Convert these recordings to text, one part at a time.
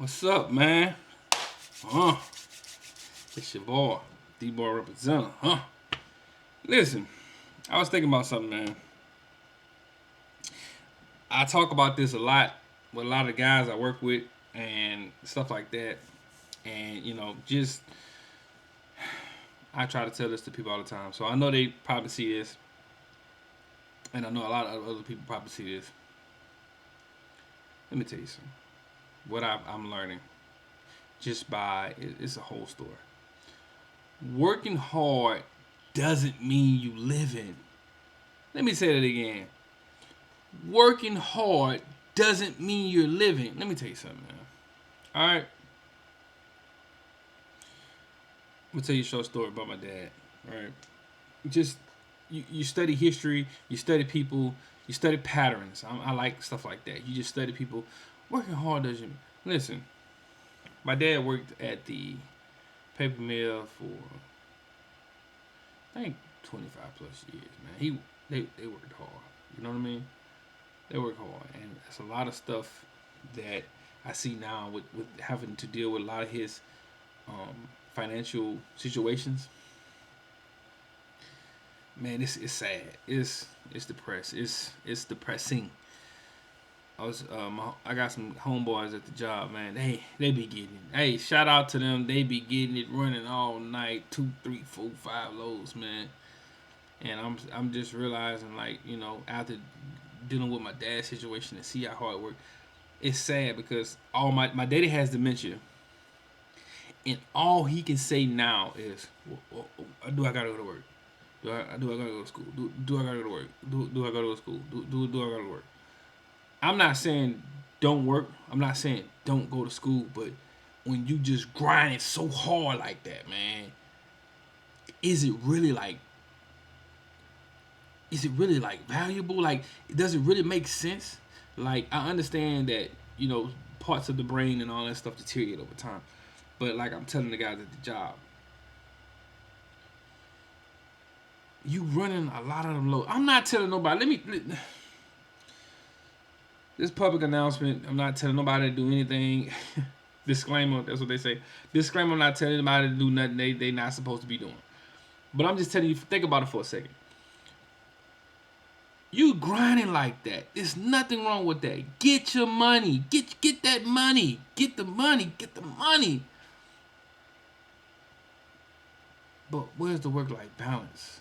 What's up, man? Huh? It's your boy, dboyrepasenta. Huh? Listen, I was thinking about something, man. I talk about this a lot with a lot of guys I work with and stuff like that. And just I try to tell this to people all the time. So I know they probably see this, and I know a lot of other people probably see this. Let me tell you something. What I'm learning just by it's a whole story. Working hard doesn't mean you living. Let me say that again. Working hard doesn't mean you're living. Let me tell you something, man. All right, I'm gonna tell you a short story about my dad. All right, just you study history, you study people, you study patterns. I like stuff like that. You just study people. Working hard doesn't. Listen, my dad worked at the paper mill for I think 25 plus years, man. They worked hard. You know what I mean? They work hard, and it's a lot of stuff that I see now with having to deal with a lot of his financial situations. Man, it's sad. It's depressed. It's depressing. I got some homeboys at the job, man. They be getting it. Hey, shout out to them. They be getting it running all night, 2, 3, 4, 5 loads, man. And I'm just realizing, like, after dealing with my dad's situation and see how hard it work, it's sad because all my daddy has dementia, and all he can say now is, "Do I gotta go to work? Do I gotta go to school? Do I gotta go to work? Do I gotta go to school? Do I gotta work?" I'm not saying don't work. I'm not saying don't go to school, but when you just grind it so hard like that, man, is it really like is it really like valuable? Like, does it really make sense? Like, I understand that parts of the brain and all that stuff deteriorate over time, but like I'm telling the guys at the job, you running a lot of them low. I'm not telling nobody. This public announcement. I'm not telling nobody to do anything. Disclaimer. That's what they say. Disclaimer. I'm not telling anybody to do nothing they not supposed to be doing. But I'm just telling you. Think about it for a second. You grinding like that. There's nothing wrong with that. Get your money. Get that money. Get the money. Get the money. But where's the work-life balance?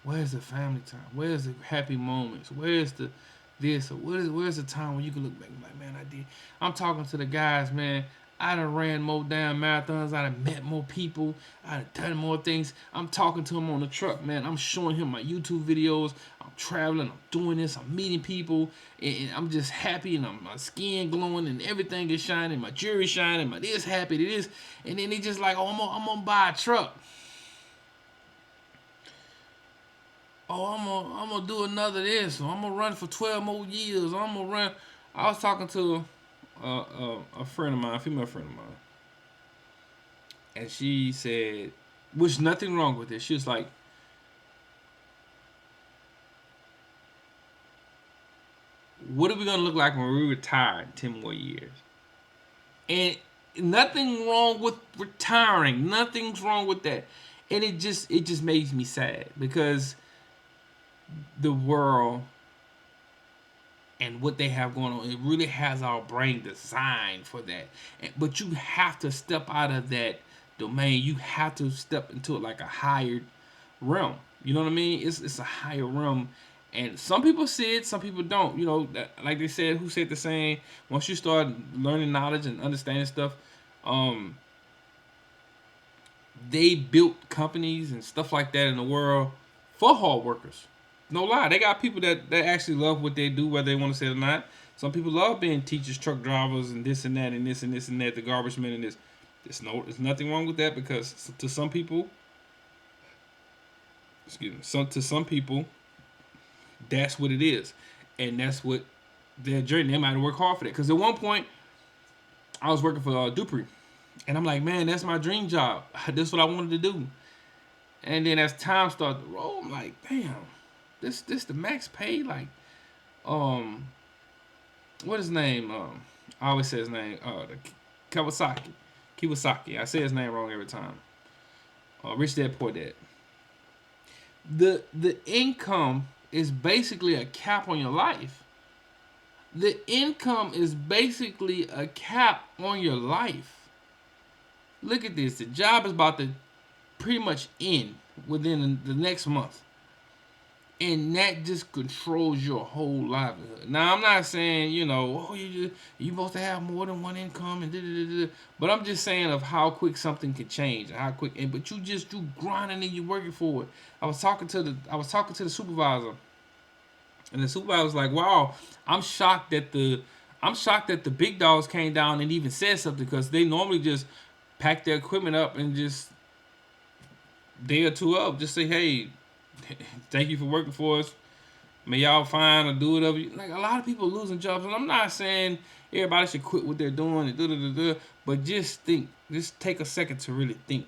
Where's the family time? Where's the happy moments? Where's the this or where's the time when you can look back and be like, man, I did. I'm talking to the guys, man. I done ran more damn marathons. I done met more people. I done done more things. I'm talking to him on the truck, man. I'm showing him my YouTube videos. I'm traveling. I'm doing this. I'm meeting people. And I'm just happy. And my skin glowing. And everything is shining. My jewelry shining. My this happy. It is. And then they just like, oh, I'm gonna buy a truck. Oh, I'm gonna do another this. Or I'm gonna run for 12 more years. Or I'm gonna run. I was talking to a friend of mine, a female friend of mine, and she said, which nothing wrong with it. She was like, "What are we gonna look like when we retire in 10 more years?" And nothing wrong with retiring. Nothing's wrong with that. And it just makes me sad because the world and what they have going on, it really has our brain designed for that. But you have to step out of that domain. You have to step into it like a higher realm. You know what I mean? It's a higher realm, and some people see it, some people don't. Like they said, who said the saying? Once you start learning knowledge and understanding stuff, um, they built companies and stuff like that in the world for hard workers. No lie, they got people that actually love what they do, whether they want to say it or not. Some people love being teachers, truck drivers, and this and that, and this and this and that, the garbage men and this. There's nothing wrong with that because to some people, excuse me, to some people, that's what it is, and that's what their journey. They might work hard for that. Because at one point, I was working for Dupree, and I'm like, man, that's my dream job. That's what I wanted to do. And then as time started to roll, I'm like, damn, this the max pay. Like, um, what is his name? I always say his name. The Kawasaki. I say his name wrong every time. Rich Dad Poor Dad. The income is basically a cap on your life. The income is basically a cap on your life. Look at this. The job is about to pretty much end within the next month. And that just controls your whole livelihood. Now, I'm not saying, oh, you supposed to have more than one income and da da da da. But I'm just saying of how quick something can change, how quick. But you grinding and you working for it. I was talking to the supervisor, and the supervisor was like, "Wow, I'm shocked that the big dogs came down and even said something because they normally just pack their equipment up and just day or two up, just say, hey, thank you for working for us. May y'all find or do whatever. Like a lot of people losing jobs, and I'm not saying everybody should quit what they're doing and but just think, just take a second to really think.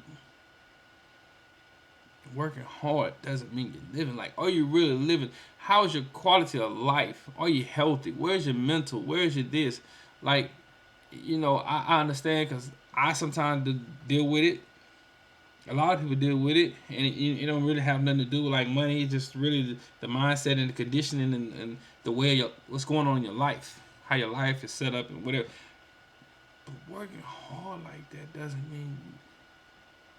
Working hard doesn't mean you're living. Like, are you really living? How's your quality of life? Are you healthy? Where's your mental? Where's your this? Like, I understand because I sometimes deal with it. A lot of people deal with it, and it don't really have nothing to do with like money. It's just really the mindset and the conditioning and the way what's going on in your life, how your life is set up and whatever. But working hard like that doesn't mean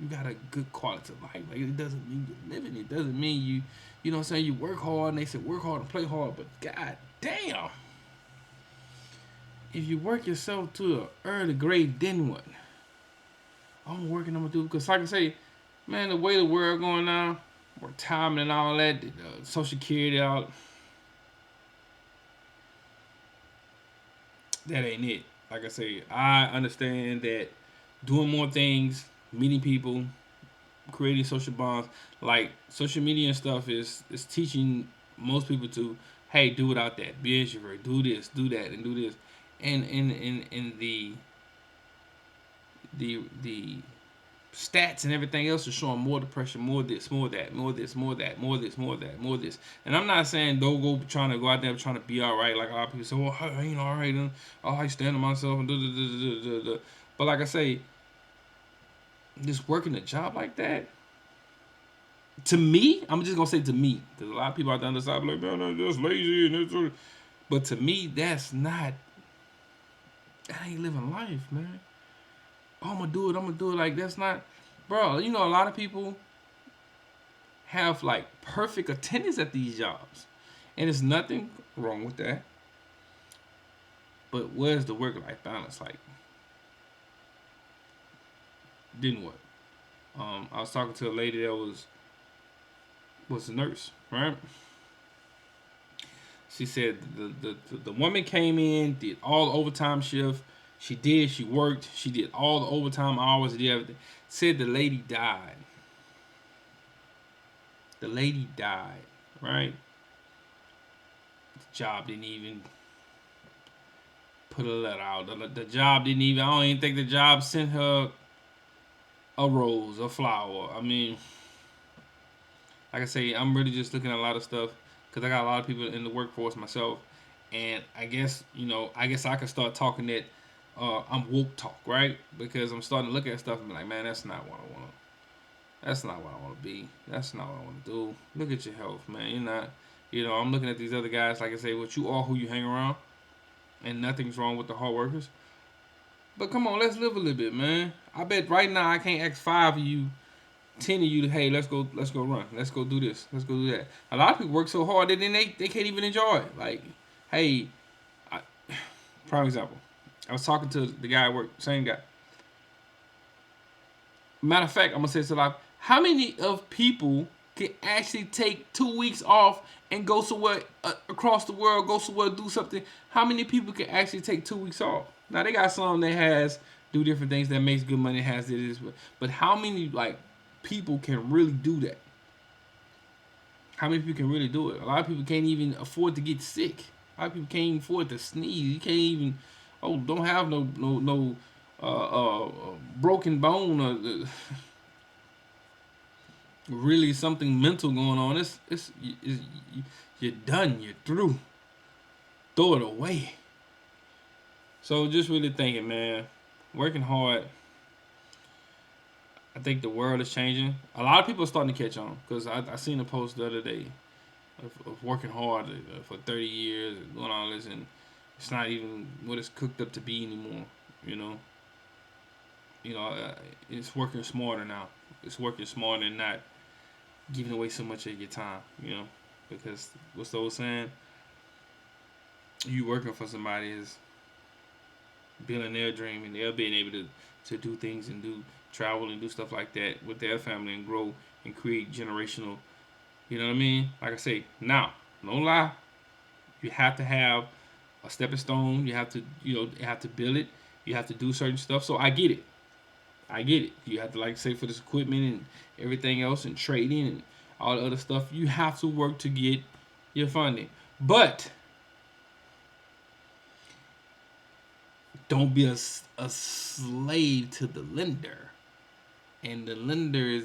you got a good quality of life. Like it doesn't mean you're living. It doesn't mean you know what I'm saying, you work hard and they say work hard and play hard. But god damn, if you work yourself to an early grade, then what? I'm working, I'm gonna do because like I say, man, the way the world going now, retirement and all that, social security out, that ain't it. Like I say, I understand that doing more things, meeting people, creating social bonds, like social media and stuff is teaching most people to, hey, do without that, be introvert, do this, do that, and do this, and in the stats and everything else is showing more depression, more this, more that, more this, more that, more this, more that, more this. And I'm not saying don't go trying to go out there trying to be all right. Like a lot of people say, well, I ain't all right, and I stand to myself and da. But like I say, just working a job like that, to me, I'm just gonna say to me, because a lot of people out there on the side be like, man, that's just lazy and it's. But to me, that's not. That ain't living life, man. Oh, I'm gonna do it. I'm gonna do it. Like that's not, bro. A lot of people have like perfect attendance at these jobs, and there's nothing wrong with that. But where's the work-life balance? Like, then what? I was talking to a lady that was a nurse, right? She said the woman came in, did all the overtime shift. She worked, she did all the overtime hours, did everything. Said the lady died. The lady died, right? The job didn't even put a letter out. The job didn't even, I don't even think the job sent her a rose, a flower. I mean, like I say, I'm really just looking at a lot of stuff because I got a lot of people in the workforce myself, and I guess I could start talking that I'm woke talk, right? Because I'm starting to look at stuff and be like, man, that's not what I want. That's not what I want to be. That's not what I want to do. Look at your health, man. You're not. I'm looking at these other guys, like I say, what you are, who you hang around, and nothing's wrong with the hard workers. But come on, let's live a little bit, man. I bet right now I can't ask 5 of you, 10 of you to, hey, let's go run, let's go do this, let's go do that. A lot of people work so hard that then they can't even enjoy it. Like, hey, I, prime example, I was talking to the guy at work, same guy. Matter of fact, I'm gonna say this a lot. How many of people can actually take 2 weeks off and go somewhere across the world, go somewhere, do something? How many people can actually take 2 weeks off? Now they got some that has do different things that makes good money, has this, but how many like people can really do that? How many people can really do it? A lot of people can't even afford to get sick. A lot of people can't even afford to sneeze. You can't even, don't have no broken bone or really something mental going on. It's you're done. You're through. Throw it away. So just really thinking, man, working hard. I think the world is changing. A lot of people are starting to catch on because I seen a post the other day of working hard for 30 years and doing all this, and it's not even what it's cooked up to be anymore. You know, you know, it's working smarter now. It's working smarter and not giving away so much of your time. You know, because what's the old saying? You working for somebody is building their dream, and they're being able to do things and do travel and do stuff like that with their family and grow and create generational. You know what I mean? Like I say, now, no lie, you have to have a stepping stone. You have to, you have to build it. You have to do certain stuff. So I get it. I get it. You have to, like say, for this equipment and everything else and trading and all the other stuff. You have to work to get your funding. But don't be a slave to the lender. And the lender is,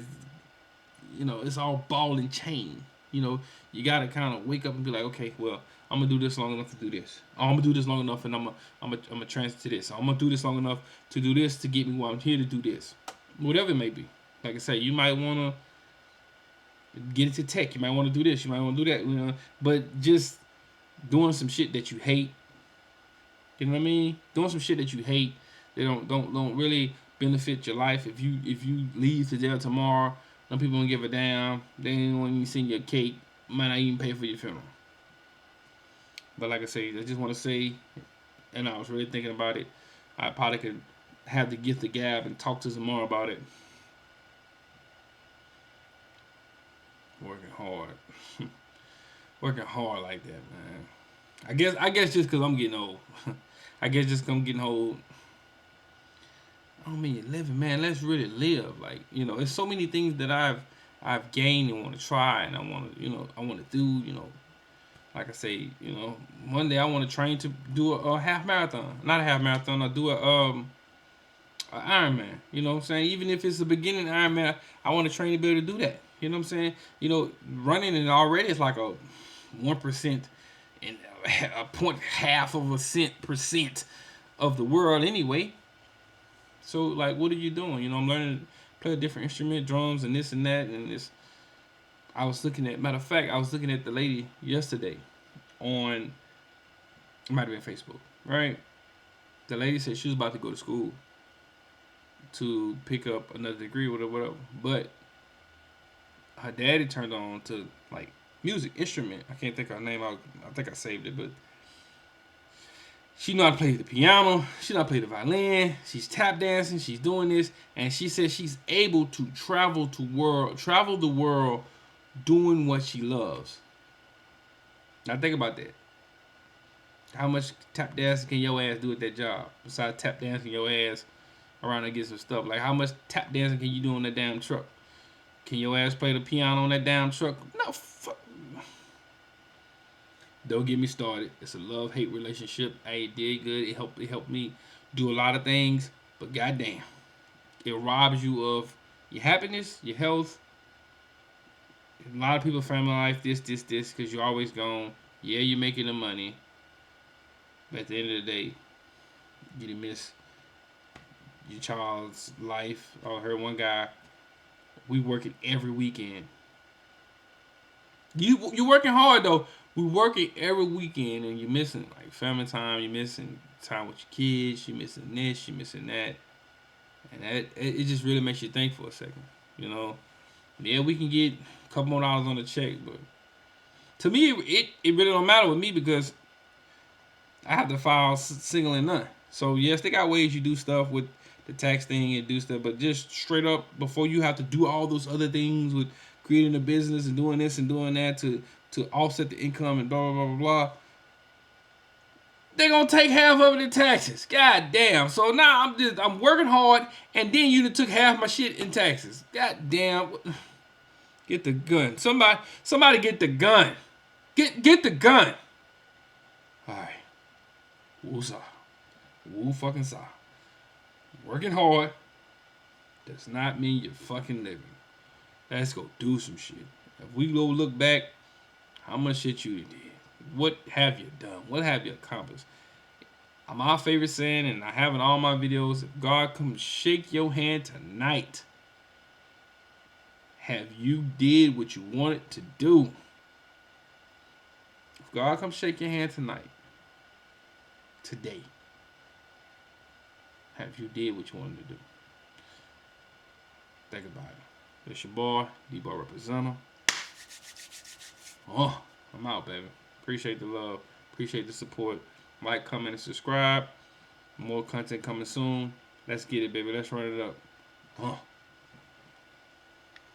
it's all ball and chain. You gotta kind of wake up and be like, okay, well, I'm gonna do this long enough to do this. Oh, I'm gonna do this long enough, and I'm gonna transfer to this. I'm gonna do this long enough to do this to get me while I'm here to do this, whatever it may be. Like I say, you might wanna get into tech. You might want to do this. You might want to do that. But just doing some shit that you hate. You know what I mean? Doing some shit that you hate. They don't really benefit your life. If you leave to jail tomorrow, some people don't give a damn. They ain't want to send you a cake. Might not even pay for your funeral. But like I say, I just want to say, and I was really thinking about it. I probably could have the gift of gab and talk to some more about it. Working hard, working hard like that, man. I guess just because I'm getting old. I guess just because I'm getting old. I don't mean living, man. Let's really live. Like, there's so many things that I've gained and want to try, and I want to, I want to do, like I say, one day I want to train to do a half marathon, not a half marathon. I do a Ironman. You know what I'm saying? Even if it's a beginning Ironman, I want to train to be able to do that. You know what I'm saying? Running and already it's like a 1% and a point half of a percent of the world anyway. So like, what are you doing? I'm learning to play a different instrument, drums and this and that and this. I was looking at, matter of fact, I was looking at the lady yesterday on, it might have been Facebook, right? The lady said she was about to go to school to pick up another degree, whatever. But her daddy turned on to like music instrument. I can't think of her name. I think I saved it, but she know how to play the piano. She know how to play the violin. She's tap dancing. She's doing this, and she says she's able to travel the world, doing what she loves. Now think about that. How much tap dancing can your ass do at that job besides tap dancing your ass around and get some stuff? Like, how much tap dancing can you do on that damn truck? Can your ass play the piano on that damn truck? No, fuck. Don't get me started. It's a love-hate relationship. It did good. It helped me do a lot of things. But goddamn, it robs you of your happiness, your health. A lot of people, family life, this, because you're always gone. Yeah, you're making the money. But at the end of the day, you didn't miss your child's life. I heard one guy, we working every weekend. You working hard though. We working every weekend, and you're missing like family time. You're missing time with your kids. You're missing this. You're missing that, and it just really makes you think for a second. Yeah, we can get a couple more dollars on the check, but to me, it really don't matter with me because I have to file single and none. So yes, they got ways you do stuff with the tax thing and do stuff, but just straight up before you have to do all those other things with creating a business and doing this and doing that to offset the income and blah blah blah blah. They're gonna take half of it in taxes. God damn. So now I'm working hard and then you took half my shit in taxes. God damn. Get the gun. Somebody get the gun. Get the gun. Alright. Woo-saw. Woo-fucking-saw. Working hard does not mean you're fucking living. Let's go do some shit. If we go look back, how much shit you did? What have you done? What have you accomplished? My favorite saying, and I have in all my videos, if God come shake your hand tonight, have you did what you wanted to do? If God come shake your hand tonight, today, have you did what you wanted to do? Think about it. It's your boy, dboyrepasenta. Oh, I'm out, baby. Appreciate the love. Appreciate the support. Like, comment, and subscribe. More content coming soon. Let's get it, baby. Let's run it up.